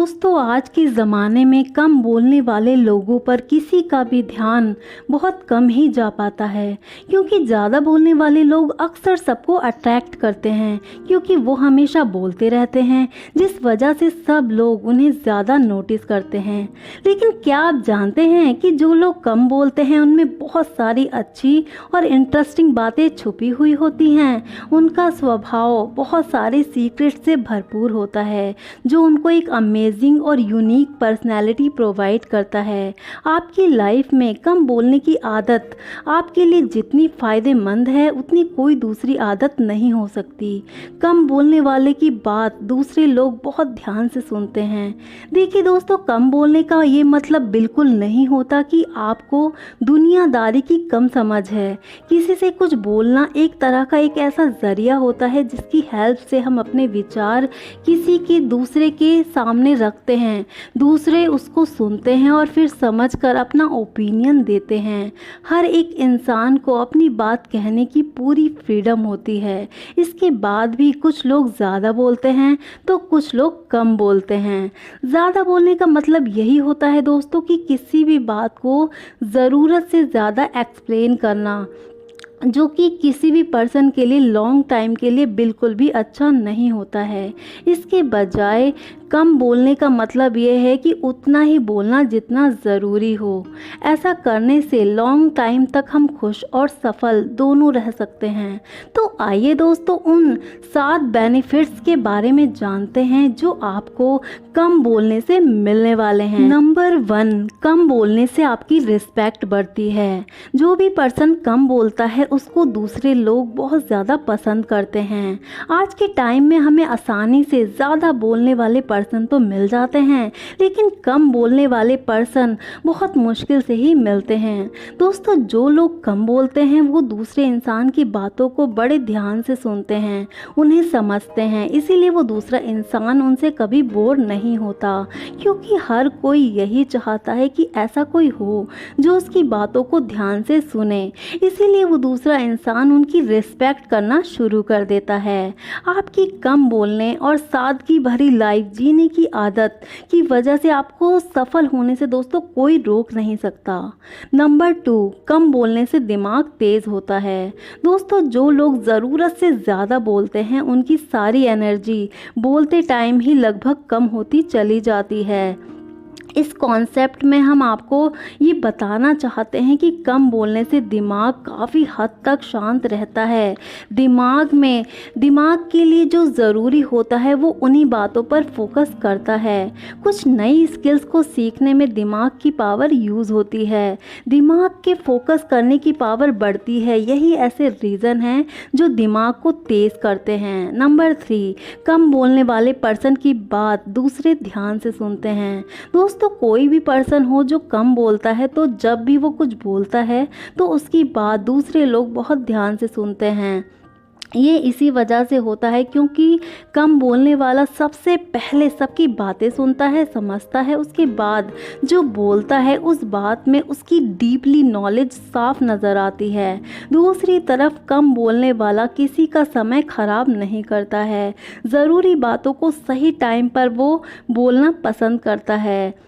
दोस्तों, आज के ज़माने में कम बोलने वाले लोगों पर किसी का भी ध्यान बहुत कम ही जा पाता है, क्योंकि ज़्यादा बोलने वाले लोग अक्सर सबको अट्रैक्ट करते हैं, क्योंकि वो हमेशा बोलते रहते हैं, जिस वजह से सब लोग उन्हें ज़्यादा नोटिस करते हैं। लेकिन क्या आप जानते हैं कि जो लोग कम बोलते हैं उनमें बहुत सारी अच्छी और इंटरेस्टिंग बातें छुपी हुई होती हैं। उनका स्वभाव बहुत सारे सीक्रेट से भरपूर होता है, जो उनको एक अमेजिंग और यूनिक पर्सनैलिटी प्रोवाइड करता है। आपकी लाइफ में कम बोलने की आदत आपके लिए जितनी फ़ायदेमंद है, उतनी कोई दूसरी आदत नहीं हो सकती। कम बोलने वाले की बात दूसरे लोग बहुत ध्यान से सुनते हैं। देखिए दोस्तों, कम बोलने का ये मतलब बिल्कुल नहीं होता कि आपको दुनियादारी की कम समझ है। किसी से कुछ बोलना एक तरह का एक ऐसा ज़रिया होता है जिसकी हेल्प से हम अपने विचार किसी के दूसरे के सामने रखते हैं, दूसरे उसको सुनते हैं और फिर समझकर अपना ओपिनियन देते हैं। हर एक इंसान को अपनी बात कहने की पूरी फ्रीडम होती है। इसके बाद भी कुछ लोग ज़्यादा बोलते हैं तो कुछ लोग कम बोलते हैं। ज़्यादा बोलने का मतलब यही होता है दोस्तों कि किसी भी बात को ज़रूरत से ज़्यादा एक्सप्लेन करना, जो कि किसी भी पर्सन के लिए लॉन्ग टाइम के लिए बिल्कुल भी अच्छा नहीं होता है। इसके बजाय कम बोलने का मतलब ये है कि उतना ही बोलना जितना ज़रूरी हो। ऐसा करने से लॉन्ग टाइम तक हम खुश और सफल दोनों रह सकते हैं। तो आइए दोस्तों, उन 7 बेनिफिट्स के बारे में जानते हैं जो आपको कम बोलने से मिलने वाले हैं। नंबर 1, कम बोलने से आपकी रिस्पेक्ट बढ़ती है। जो भी पर्सन कम बोलता है उसको दूसरे लोग बहुत ज़्यादा पसंद करते हैं। आज के टाइम में हमें आसानी से ज़्यादा बोलने वाले पर्सन तो मिल जाते हैं, लेकिन कम बोलने वाले पर्सन बहुत मुश्किल से ही मिलते हैं। दोस्तों, जो लोग कम बोलते हैं वो दूसरे इंसान की बातों को बड़े ध्यान से सुनते हैं, उन्हें समझते हैं, इसीलिए वो दूसरा इंसान उनसे कभी बोर नहीं होता, क्योंकि हर कोई यही चाहता है कि ऐसा कोई हो जो उसकी बातों को ध्यान से सुने। इसीलिए वो दूसरा इंसान उनकी रिस्पेक्ट करना शुरू कर देता है। आपकी कम बोलने और सादगी भरी लाइफ जीने की आदत की वजह से आपको सफल होने से दोस्तों कोई रोक नहीं सकता। नंबर 2, कम बोलने से दिमाग तेज होता है। दोस्तों, जो लोग ज़रूरत से ज़्यादा बोलते हैं उनकी सारी एनर्जी बोलते टाइम ही लगभग कम होती चली जाती है। इस कॉन्सेप्ट में हम आपको ये बताना चाहते हैं कि कम बोलने से दिमाग काफ़ी हद तक शांत रहता है। दिमाग के लिए जो ज़रूरी होता है वो उन्हीं बातों पर फोकस करता है। कुछ नई स्किल्स को सीखने में दिमाग की पावर यूज़ होती है। दिमाग के फोकस करने की पावर बढ़ती है। यही ऐसे रीज़न हैं जो दिमाग को तेज़ करते हैं। नंबर 3, कम बोलने वाले पर्सन की बात दूसरे ध्यान से सुनते हैं। दोस्तों, कोई भी पर्सन हो जो कम बोलता है, तो जब भी वो कुछ बोलता है तो उसकी बात दूसरे लोग बहुत ध्यान से सुनते हैं। ये इसी वजह से होता है क्योंकि कम बोलने वाला सबसे पहले सबकी बातें सुनता है, समझता है, उसके बाद जो बोलता है उस बात में उसकी डीपली नॉलेज साफ नज़र आती है। दूसरी तरफ कम बोलने वाला किसी का समय ख़राब नहीं करता है। ज़रूरी बातों को सही टाइम पर वो बोलना पसंद करता है।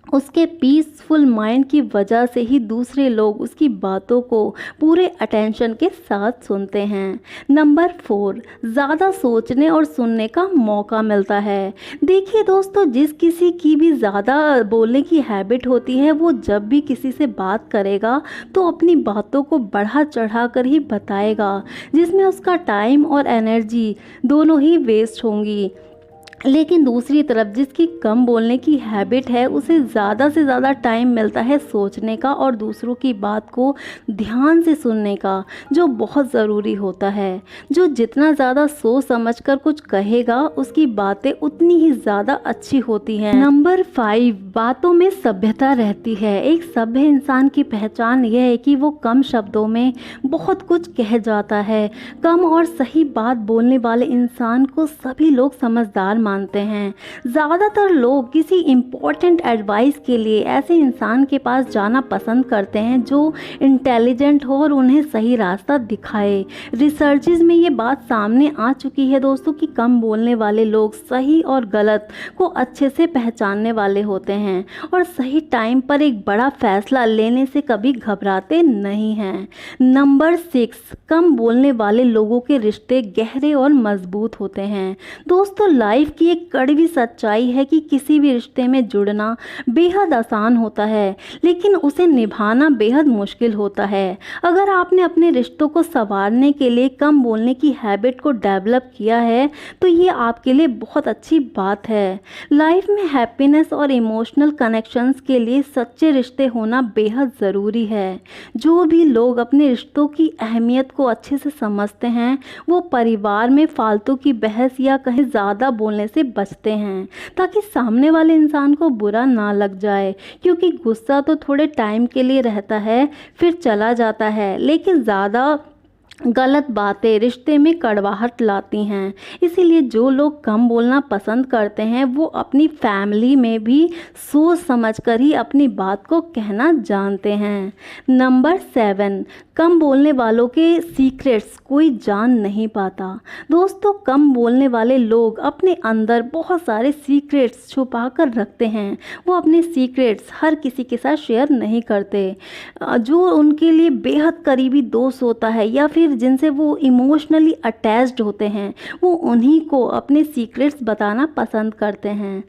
उसके पीसफुल माइंड की वजह से ही दूसरे लोग उसकी बातों को पूरे अटेंशन के साथ सुनते हैं। नंबर 4, ज़्यादा सोचने और सुनने का मौका मिलता है। देखिए दोस्तों, जिस किसी की भी ज़्यादा बोलने की हैबिट होती है वो जब भी किसी से बात करेगा तो अपनी बातों को बढ़ा चढ़ा कर ही बताएगा, जिसमें उसका टाइम और एनर्जी दोनों ही वेस्ट होंगी। लेकिन दूसरी तरफ जिसकी कम बोलने की हैबिट है उसे ज़्यादा से ज़्यादा टाइम मिलता है सोचने का और दूसरों की बात को ध्यान से सुनने का, जो बहुत ज़रूरी होता है। जो जितना ज़्यादा सोच समझकर कुछ कहेगा उसकी बातें उतनी ही ज़्यादा अच्छी होती हैं। नंबर 5, बातों में सभ्यता रहती है। एक सभ्य इंसान की पहचान यह है कि वो कम शब्दों में बहुत कुछ कह जाता है। कम और सही बात बोलने वाले इंसान को सभी लोग समझदार मानते हैं। ज़्यादातर लोग किसी इम्पोर्टेंट एडवाइस के लिए ऐसे इंसान के पास जाना पसंद करते हैं जो इंटेलिजेंट हो और उन्हें सही रास्ता दिखाए। रिसर्चेस में ये बात सामने आ चुकी है दोस्तों कि कम बोलने वाले लोग सही और गलत को अच्छे से पहचानने वाले होते हैं और सही टाइम पर एक बड़ा फैसला लेने से कभी घबराते नहीं हैं। नंबर 6, कम बोलने वाले लोगों के रिश्ते गहरे और मजबूत होते हैं। दोस्तों, लाइफ की एक कड़वी सच्चाई है कि किसी भी रिश्ते में जुड़ना बेहद आसान होता है, लेकिन उसे निभाना बेहद मुश्किल होता है। अगर आपने अपने रिश्तों को संवारने के लिए कम बोलने की हैबिट को डेवलप किया है तो ये आपके लिए बहुत अच्छी बात है। लाइफ में हैप्पीनेस और इमोशनल कनेक्शंस के लिए सच्चे रिश्ते होना बेहद ज़रूरी है। जो भी लोग अपने रिश्तों की अहमियत को अच्छे से समझते हैं वो परिवार में फालतू की बहस या कहीं ज़्यादा बोलने से बचते हैं, ताकि सामने वाले इंसान को बुरा ना लग जाए, क्योंकि गुस्सा तो थोड़े टाइम के लिए रहता है फिर चला जाता है, लेकिन ज़्यादा गलत बातें रिश्ते में कड़वाहट लाती हैं। इसीलिए जो लोग कम बोलना पसंद करते हैं वो अपनी फैमिली में भी सोच समझकर ही अपनी बात को कहना जानते हैं। नंबर 7, कम बोलने वालों के सीक्रेट्स कोई जान नहीं पाता। दोस्तों, कम बोलने वाले लोग अपने अंदर बहुत सारे सीक्रेट्स छुपा कर रखते हैं। वो अपने सीक्रेट्स हर किसी के साथ शेयर नहीं करते। जो उनके लिए बेहद करीबी दोस्त होता है या फिर जिनसे वो इमोशनली अटैच्ड होते हैं, वो उन्हीं को अपने सीक्रेट्स बताना पसंद करते हैं,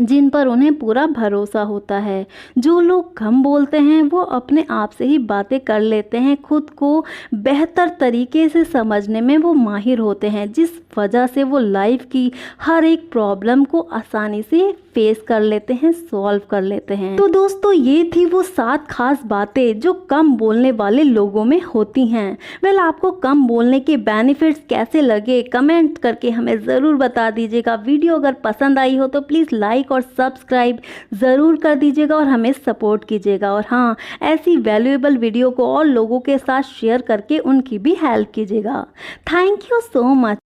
जिन पर उन्हें पूरा भरोसा होता है। जो लोग कम बोलते हैं वो अपने आप से ही बातें कर लेते हैं। खुद को बेहतर तरीके से समझने में वो माहिर होते हैं, जिस वजह से वो लाइफ की हर एक प्रॉब्लम को आसानी से फेस कर लेते हैं, सॉल्व कर लेते हैं। तो दोस्तों, ये थी वो 7 खास बातें जो कम बोलने वाले लोगों में होती हैं। वेल, आपको कम बोलने के बेनिफिट्स कैसे लगे कमेंट करके हमें ज़रूर बता दीजिएगा। वीडियो अगर पसंद आई हो तो प्लीज़ लाइक और सब्सक्राइब ज़रूर कर दीजिएगा और हमें सपोर्ट कीजिएगा। और हाँ, ऐसी वैल्यूएबल वीडियो को और लोगों के साथ शेयर करके उनकी भी हेल्प कीजिएगा। Thank you so much.